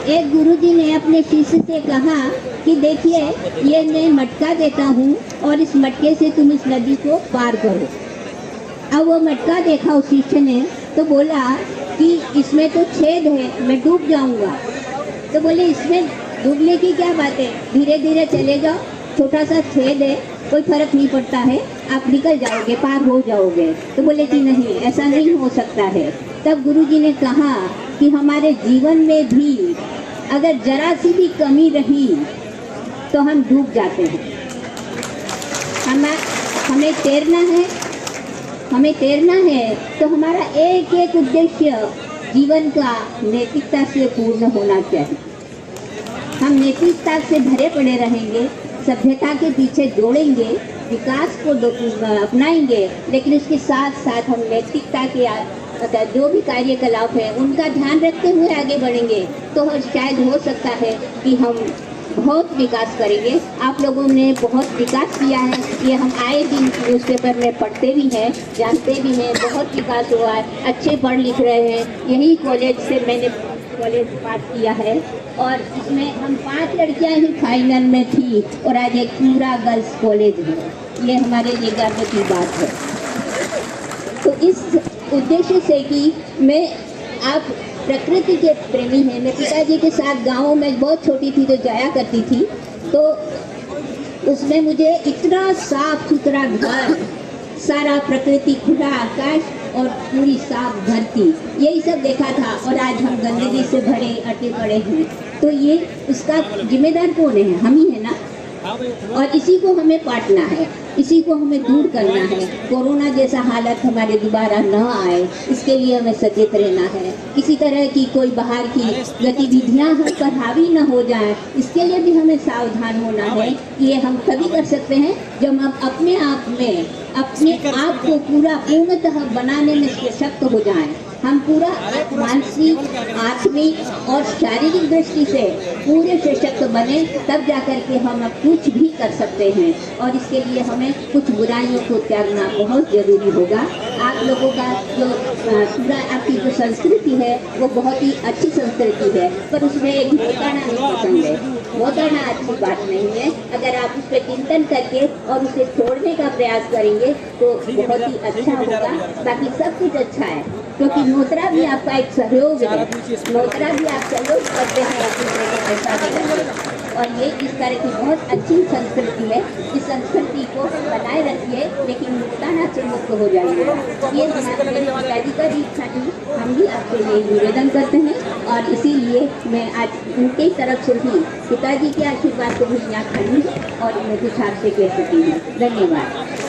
एक गुरुजी ने अपने शिष्य से कहा कि देखिए, ये मैं मटका देता हूँ और इस मटके से तुम इस नदी को पार करो। अब वो मटका देखा उस शिष्य ने तो बोला कि इसमें तो छेद है, मैं डूब जाऊंगा। तो बोले इसमें डूबने की क्या बात है, धीरे धीरे चले जाओ, छोटा सा छेद है, कोई फर्क नहीं पड़ता है, आप निकल जाओगे, पार हो जाओगे। तो बोले कि नहीं, ऐसा नहीं हो सकता है। तब गुरुजी ने कहा कि हमारे जीवन में भी अगर जरा सी भी कमी रही तो हम डूब जाते हैं। हमें तैरना है तो हमारा एक एक उद्देश्य जीवन का नैतिकता से पूर्ण होना चाहिए। हम नैतिकता से भरे पड़े रहेंगे, सभ्यता के पीछे दौड़ेंगे, विकास को अपनाएंगे, लेकिन उसके साथ साथ हम नैतिकता के जो भी कार्यकलाप है उनका ध्यान रखते हुए आगे बढ़ेंगे तो शायद हो सकता है कि हम बहुत विकास करेंगे। आप लोगों ने बहुत विकास किया है, ये हम आए दिन न्यूज़पेपर में पढ़ते भी हैं, जानते भी हैं, बहुत विकास हुआ है, अच्छे पढ़ लिख रहे हैं। यही कॉलेज से मैंने कॉलेज पास किया है और इसमें हम 5 लड़कियां ही फाइनल में थी और आज एक पूरा गर्ल्स कॉलेज है। ये हमारे लिए गर्व की बात है। तो इस उद्देश्य से कि आप प्रकृति के प्रेमी हैं, मैं पिताजी के साथ गाँव में बहुत छोटी थी तो जाया करती थी, तो उसमें मुझे इतना साफ सुथरा घर, सारा प्रकृति, खुला आकाश और पूरी साफ धरती, यही सब देखा था। और आज हम गंदगी से भरे अटे पड़े हैं, तो ये उसका जिम्मेदार कौन है? हम ही है ना। और इसी को हमें पाटना है, इसी को हमें दूर करना है। कोरोना जैसा हालत हमारे दोबारा न आए, इसके लिए हमें सचेत रहना है। किसी तरह की कोई बाहर की गतिविधियां हम पर हावी न हो जाए, इसके लिए भी हमें सावधान होना है। ये हम तभी कर सकते हैं जब हम अपने आप को पूरा पूर्णतः बनाने में सशक्त हो जाएं। हम पूरा मानसिक, आत्मिक और शारीरिक दृष्टि से पूरे सशक्त बने, तब जाकर के हम अब कुछ भी कर सकते हैं। और इसके लिए हमें कुछ बुराइयों को त्यागना बहुत ज़रूरी होगा। आप लोगों का जो पूरा आपकी जो संस्कृति है वो बहुत ही अच्छी संस्कृति है, पर उसमें एक घोटाना नहीं पसंद है। घोटाना अच्छी बात नहीं है। अगर आप उस पर चिंतन करके और उसे छोड़ने का प्रयास करेंगे तो बहुत ही अच्छा होगा। बाकी सब कुछ अच्छा है, क्योंकि नोतरा भी आपका एक सहयोग है, नोतरा भी आप सहयोग करते हैं एक दूसरे को पैसा देकर। और ये इस तरह की बहुत अच्छी संस्कृति है। इस संस्कृति को बनाए रखिए, लेकिन घोटाना से मुक्त हो जाइए। ये हमारे पिताजी का भी इच्छा थी, हम भी आपके लिए निवेदन करते हैं। और इसीलिए मैं आज उनकी तरफ से ही पिताजी के आशीर्वाद को भी यहाँ खड़ी हूँ और मैं कुछ आपसे कह सकती हूँ। धन्यवाद।